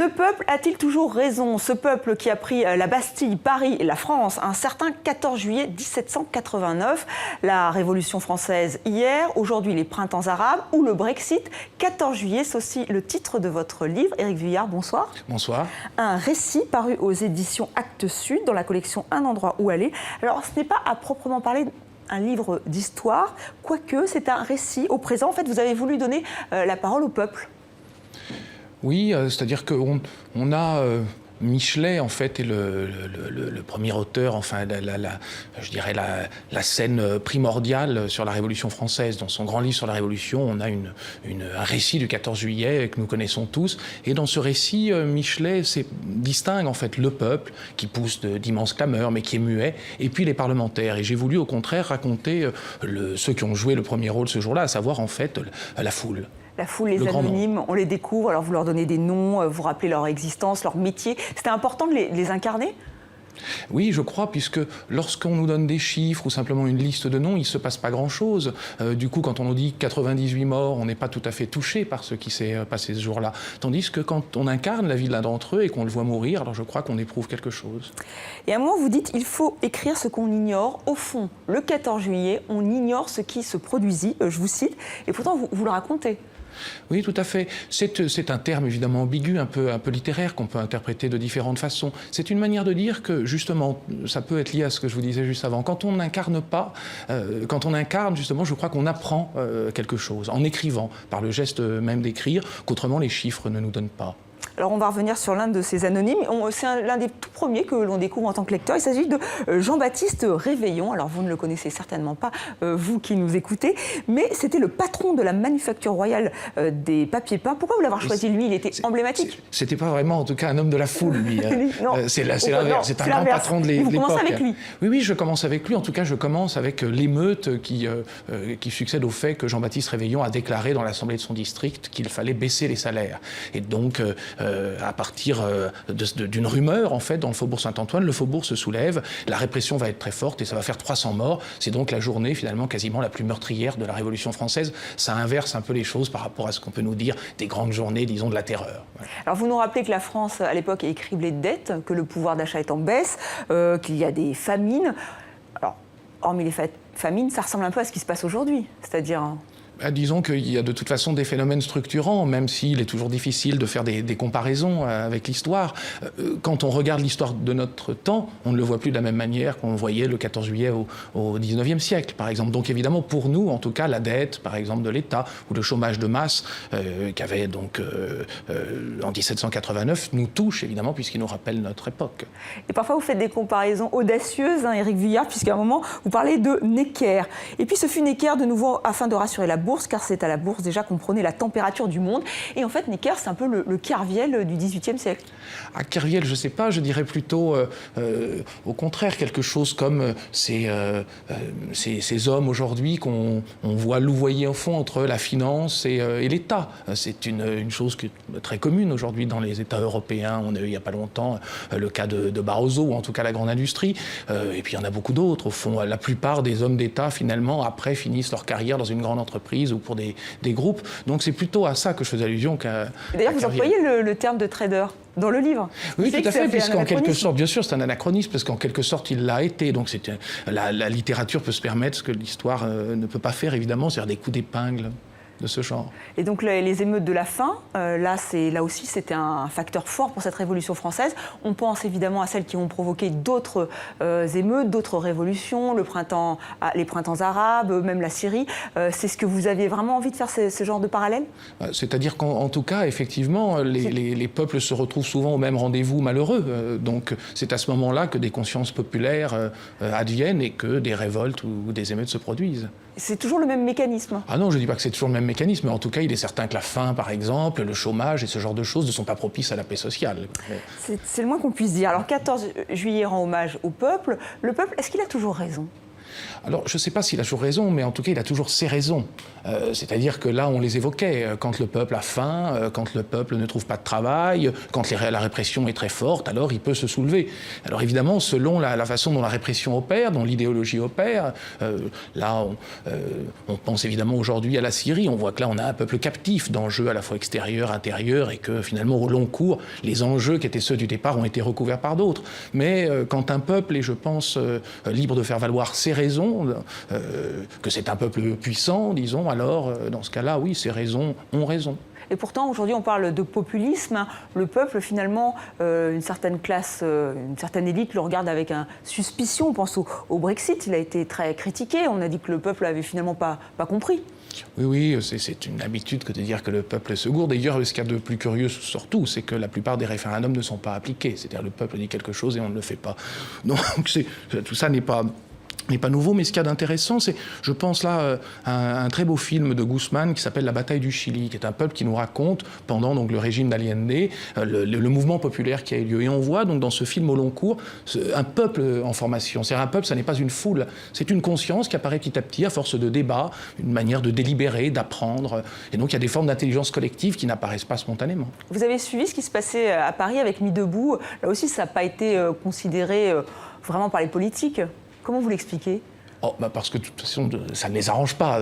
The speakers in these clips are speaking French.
Le peuple a-t-il toujours raison? Ce peuple qui a pris la Bastille, Paris et la France un certain 14 juillet 1789. La Révolution française hier, aujourd'hui les printemps arabes ou le Brexit. 14 juillet, c'est aussi le titre de votre livre. Éric Vuillard, bonsoir. Bonsoir. Un récit paru aux éditions Actes Sud dans la collection Un endroit où aller. Alors ce n'est pas à proprement parler un livre d'histoire, quoique c'est un récit au présent. En fait, vous avez voulu donner la parole au peuple. Oui, c'est-à-dire qu'on a Michelet, en fait, est le premier auteur, enfin, je dirais la scène primordiale sur la Révolution française. Dans son grand livre sur la Révolution, on a un récit du 14 juillet que nous connaissons tous. Et dans ce récit, Michelet distingue, en fait, le peuple, qui pousse d'immenses clameurs, mais qui est muet, et puis les parlementaires. Et j'ai voulu, au contraire, raconter ceux qui ont joué le premier rôle ce jour-là, à savoir, en fait, la foule. La foule, les anonymes, on les découvre, alors vous leur donnez des noms, vous rappelez leur existence, leur métier. C'était important de les incarner ? Oui, je crois, puisque lorsqu'on nous donne des chiffres ou simplement une liste de noms, il ne se passe pas grand-chose. Du coup, quand on nous dit 98 morts, on n'est pas tout à fait touché par ce qui s'est passé ce jour-là. Tandis que quand on incarne la vie de l'un d'entre eux et qu'on le voit mourir, alors je crois qu'on éprouve quelque chose. Et à un moment, vous dites il faut écrire ce qu'on ignore. Au fond, le 14 juillet, on ignore ce qui se produisit, je vous cite, et pourtant vous le racontez. Oui, tout à fait. C'est un terme évidemment ambigu, un peu littéraire, qu'on peut interpréter de différentes façons. C'est une manière de dire que, justement, ça peut être lié à ce que je vous disais juste avant. Quand on n'incarne pas, quand on incarne, justement, je crois qu'on apprend quelque chose, en écrivant, par le geste même d'écrire, qu'autrement les chiffres ne nous donnent pas. Alors on va revenir sur l'un de ces anonymes. C'est l'un des tout premiers que l'on découvre en tant que lecteur. Il s'agit de Jean-Baptiste Réveillon. Alors vous ne le connaissez certainement pas, vous qui nous écoutez, mais c'était le patron de la manufacture royale des papiers peints. Pourquoi vous l'avez choisi, lui? Il était emblématique. C'était pas vraiment, en tout cas, un homme de la foule, lui. C'est l'inverse. C'est un grand patron de l'époque. Vous commencez avec lui? Oui, je commence avec lui. En tout cas, je commence avec l'émeute qui succède au fait que Jean-Baptiste Réveillon a déclaré dans l'Assemblée de son district qu'il fallait baisser les salaires. Et donc, à partir d'une rumeur, en fait, dans le faubourg Saint-Antoine, le faubourg se soulève, la répression va être très forte et ça va faire 300 morts. C'est donc la journée, finalement, quasiment la plus meurtrière de la Révolution française. Ça inverse un peu les choses par rapport à ce qu'on peut nous dire des grandes journées, disons, de la terreur. Voilà. Alors, vous nous rappelez que la France, à l'époque, est criblée de dettes, que le pouvoir d'achat est en baisse, qu'il y a des famines. Alors, hormis les famines, ça ressemble un peu à ce qui se passe aujourd'hui, c'est-à-dire... Disons qu'il y a de toute façon des phénomènes structurants, même s'il est toujours difficile de faire des comparaisons avec l'histoire. Quand on regarde l'histoire de notre temps, on ne le voit plus de la même manière qu'on voyait le 14 juillet au 19e siècle, par exemple. Donc évidemment, pour nous, en tout cas, la dette, par exemple, de l'État, ou le chômage de masse, qu'avait donc en 1789, nous touche, évidemment, puisqu'il nous rappelle notre époque. Et parfois, vous faites des comparaisons audacieuses, Éric Vuillard, puisqu'à un moment, vous parlez de Necker. Et puis, ce fut Necker, de nouveau, afin de rassurer la bourse, car c'est à la bourse déjà qu'on prenait la température du monde. Et en fait, Necker, c'est un peu le Kerviel du XVIIIe siècle. À Kerviel, je ne sais pas, je dirais plutôt, au contraire, quelque chose comme ces hommes aujourd'hui qu'on voit louvoyer au fond entre la finance et l'État. C'est une chose qui est très commune aujourd'hui dans les États européens. On a eu il n'y a pas longtemps le cas de Barroso, ou en tout cas la grande industrie. Et puis il y en a beaucoup d'autres. Au fond, la plupart des hommes d'État, finalement, après, finissent leur carrière dans une grande entreprise ou pour des groupes. Donc c'est plutôt à ça que je faisais allusion qu'à... D'ailleurs, vous employez le terme de trader dans le livre. Oui, tout à fait, puisqu'en quelque sorte, bien sûr, c'est un anachronisme, parce qu'en quelque sorte, il l'a été. Donc la littérature peut se permettre ce que l'histoire ne peut pas faire, évidemment, c'est-à-dire des coups d'épingle de ce genre. Et donc les émeutes de la faim, là aussi c'était un facteur fort pour cette Révolution française. On pense évidemment à celles qui ont provoqué d'autres émeutes, d'autres révolutions, les printemps arabes, même la Syrie. C'est ce que vous aviez vraiment envie de faire, ce genre de parallèle? C'est-à-dire qu'en tout cas, effectivement, les peuples se retrouvent souvent au même rendez-vous malheureux. Donc c'est à ce moment-là que des consciences populaires adviennent et que des révoltes ou des émeutes se produisent. C'est toujours le même mécanisme? Ah non, je ne dis pas que c'est toujours le même mécanisme, mais en tout cas, il est certain que la faim, par exemple, le chômage et ce genre de choses ne sont pas propices à la paix sociale. C'est le moins qu'on puisse dire. Alors, 14 juillet rend hommage au peuple. Le peuple, est-ce qu'il a toujours raison? Alors, je ne sais pas s'il a toujours raison, mais en tout cas, il a toujours ses raisons. C'est-à-dire que là, on les évoquait. Quand le peuple a faim, quand le peuple ne trouve pas de travail, quand la répression est très forte, alors il peut se soulever. Alors évidemment, selon la façon dont la répression opère, dont l'idéologie opère, là, on pense évidemment aujourd'hui à la Syrie. On voit que là, on a un peuple captif d'enjeux à la fois extérieurs, intérieurs, et que finalement, au long cours, les enjeux qui étaient ceux du départ ont été recouverts par d'autres. Mais quand un peuple est, je pense, libre de faire valoir ses raisons, que c'est un peuple puissant, disons, alors dans ce cas-là, oui, ses raisons ont raison. Et pourtant, aujourd'hui, on parle de populisme. Le peuple, finalement, une certaine classe, une certaine élite le regarde avec suspicion. On pense au Brexit, il a été très critiqué. On a dit que le peuple n'avait finalement pas compris. Oui, c'est une habitude que de dire que le peuple se gourde. D'ailleurs, ce qu'il y a de plus curieux surtout, c'est que la plupart des référendums ne sont pas appliqués. C'est-à-dire le peuple dit quelque chose et on ne le fait pas. Donc tout ça n'est pas nouveau, mais ce qu'il y a d'intéressant, c'est, je pense là, un très beau film de Guzman qui s'appelle La bataille du Chili, qui est un peuple qui nous raconte, pendant donc, le régime d'Allende, le mouvement populaire qui a eu lieu. Et on voit donc dans ce film au long cours un peuple en formation. C'est-à-dire un peuple, ça n'est pas une foule, c'est une conscience qui apparaît petit à petit à force de débat, une manière de délibérer, d'apprendre. Et donc il y a des formes d'intelligence collective qui n'apparaissent pas spontanément. Vous avez suivi ce qui se passait à Paris avec Nuit debout. Là aussi, ça n'a pas été considéré vraiment par les politiques. Comment vous l'expliquez ? Parce que de toute façon, ça ne les arrange pas.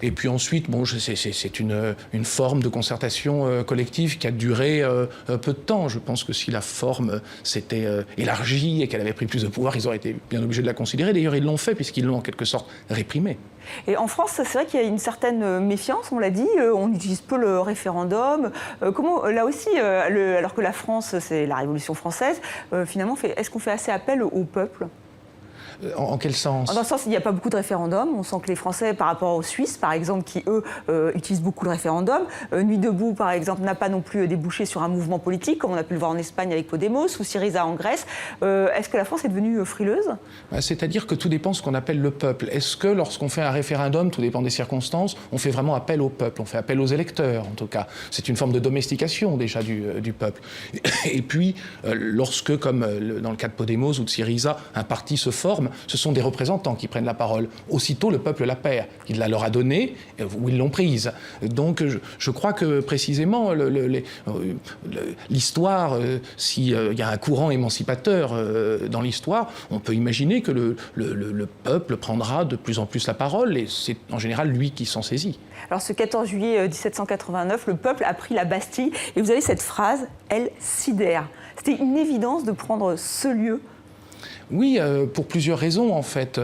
Et puis ensuite, bon, c'est une forme de concertation collective qui a duré peu de temps. Je pense que si la forme s'était élargie et qu'elle avait pris plus de pouvoir, ils auraient été bien obligés de la considérer. D'ailleurs, ils l'ont fait, puisqu'ils l'ont en quelque sorte réprimée. Et en France, c'est vrai qu'il y a une certaine méfiance, on l'a dit, on utilise peu le référendum. Comment, là aussi, alors que la France, c'est la Révolution française, finalement, est-ce qu'on fait assez appel au peuple ? En quel sens ? Dans le sens, il n'y a pas beaucoup de référendums. On sent que les Français, par rapport aux Suisses, par exemple, qui, eux, utilisent beaucoup le référendum. Nuit debout, par exemple, n'a pas non plus débouché sur un mouvement politique, comme on a pu le voir en Espagne avec Podemos ou Syriza en Grèce. Est-ce que la France est devenue frileuse ? C'est-à-dire que tout dépend de ce qu'on appelle le peuple. Est-ce que lorsqu'on fait un référendum, tout dépend des circonstances, on fait vraiment appel au peuple, on fait appel aux électeurs, en tout cas. C'est une forme de domestication, déjà, du peuple. Et puis, lorsque, comme dans le cas de Podemos ou de Syriza, un parti se forme, ce sont des représentants qui prennent la parole. Aussitôt, le peuple la perd. Il la leur a donnée ou ils l'ont prise. Donc, je crois que précisément, l'histoire, s'il y a un courant émancipateur dans l'histoire, on peut imaginer que le peuple prendra de plus en plus la parole et c'est en général lui qui s'en saisit. Alors, ce 14 juillet 1789, le peuple a pris la Bastille et vous avez cette phrase « Elle sidère ». C'était une évidence de prendre ce lieu. Oui, pour plusieurs raisons en fait.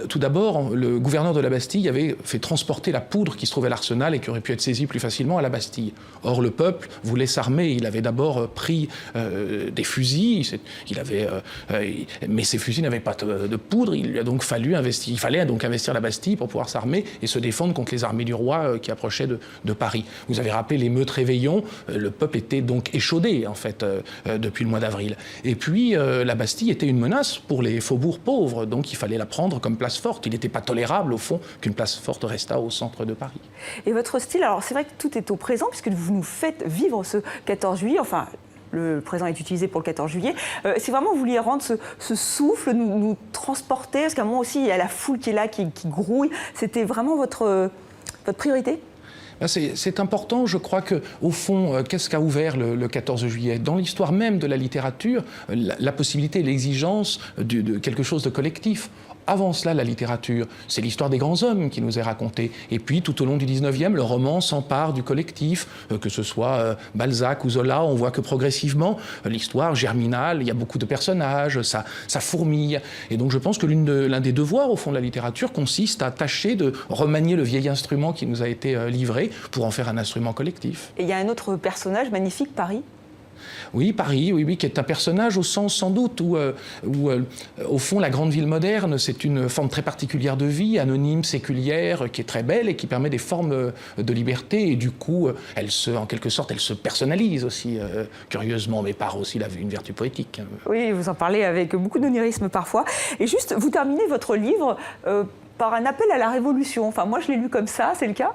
Tout d'abord, le gouverneur de la Bastille avait fait transporter la poudre qui se trouvait à l'Arsenal et qui aurait pu être saisie plus facilement à la Bastille. Or, le peuple voulait s'armer. Il avait d'abord pris des fusils, mais ces fusils n'avaient pas de poudre. Il fallait donc investir la Bastille pour pouvoir s'armer et se défendre contre les armées du roi qui approchaient de Paris. Vous avez rappelé l'émeute Réveillon. Le peuple était donc échaudé en fait depuis le mois d'avril. Et puis, la Bastille était une menace pour les faubourgs pauvres, donc il fallait la prendre comme place forte. Il n'était pas tolérable, au fond, qu'une place forte restât au centre de Paris. Et votre style, alors c'est vrai que tout est au présent, puisque vous nous faites vivre ce 14 juillet, enfin, le présent est utilisé pour le 14 juillet. C'est vraiment, vous vouliez rendre ce souffle, nous transporter, parce qu'à un moment aussi, il y a la foule qui est là, qui grouille. C'était vraiment votre priorité ? C'est important, je crois qu'au fond, qu'est-ce qu'a ouvert le 14 juillet ? Dans l'histoire même de la littérature, la possibilité et l'exigence de quelque chose de collectif. Avant cela, la littérature, c'est l'histoire des grands hommes qui nous est racontée. Et puis, tout au long du 19e, le roman s'empare du collectif, que ce soit Balzac ou Zola. On voit que progressivement, l'histoire germinale, il y a beaucoup de personnages, ça fourmille. Et donc, je pense que l'un des devoirs, au fond, de la littérature consiste à tâcher de remanier le vieil instrument qui nous a été livré pour en faire un instrument collectif. Et il y a un autre personnage magnifique, Paris ? Oui, Paris, oui, qui est un personnage au sens sans doute où au fond, la grande ville moderne, c'est une forme très particulière de vie, anonyme, séculière, qui est très belle et qui permet des formes de liberté. Et du coup, en quelque sorte, elle se personnalise aussi, curieusement, mais par aussi une vertu poétique. Oui, vous en parlez avec beaucoup d'onirisme parfois. Et juste, vous terminez votre livre par un appel à la révolution. Enfin, moi, je l'ai lu comme ça, c'est le cas ?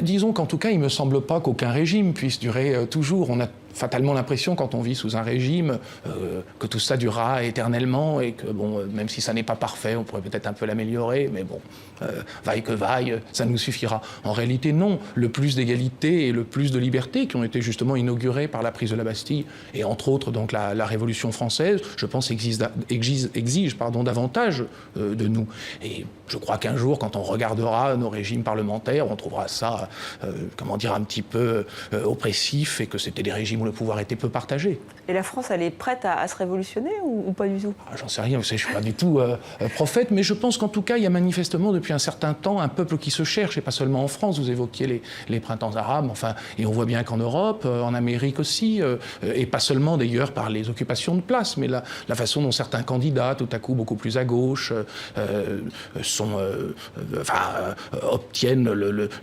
Disons qu'en tout cas, il ne me semble pas qu'aucun régime puisse durer toujours. On a fatalement l'impression, quand on vit sous un régime, que tout ça durera éternellement et que, bon, même si ça n'est pas parfait, on pourrait peut-être un peu l'améliorer, mais bon, vaille que vaille, ça nous suffira. En réalité, non. Le plus d'égalité et le plus de liberté qui ont été justement inaugurés par la prise de la Bastille et entre autres donc la Révolution française, je pense exige davantage de nous. Et je crois qu'un jour, quand on regardera nos régimes parlementaires, on trouvera ça, un petit peu oppressif et que c'était des régimes où le pouvoir était peu partagé. Et la France, elle est prête à se révolutionner ou pas du tout? J'en sais rien, vous savez, je ne suis pas du tout prophète, mais je pense qu'en tout cas, il y a manifestement depuis un certain temps un peuple qui se cherche, et pas seulement en France, vous évoquiez les printemps arabes, enfin, et on voit bien qu'en Europe, en Amérique aussi, et pas seulement d'ailleurs par les occupations de place, mais la façon dont certains candidats, tout à coup beaucoup plus à gauche, obtiennent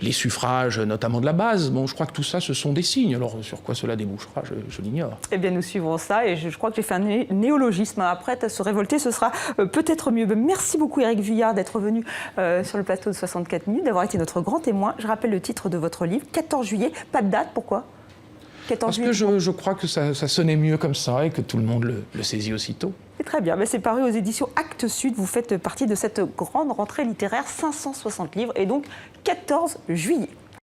les suffrages, notamment de la base. Bon, je crois que tout ça, ce sont des signes. Alors, sur quoi cela débouchera, je l'ignore. Eh bien, nous suivrons ça, et je crois que j'ai fait un néologisme. Après, à se révolter, ce sera peut-être mieux. Merci beaucoup, Éric Vuillard, d'être venu sur le plateau de 64 minutes, d'avoir été notre grand témoin. Je rappelle le titre de votre livre, 14 juillet. Pas de date, pourquoi? 14 Parce juillet, que je crois que ça sonnait mieux comme ça et que tout le monde le saisit aussitôt. C'est très bien. C'est paru aux éditions Actes Sud. Vous faites partie de cette grande rentrée littéraire, 560 livres, et donc 14 juillet.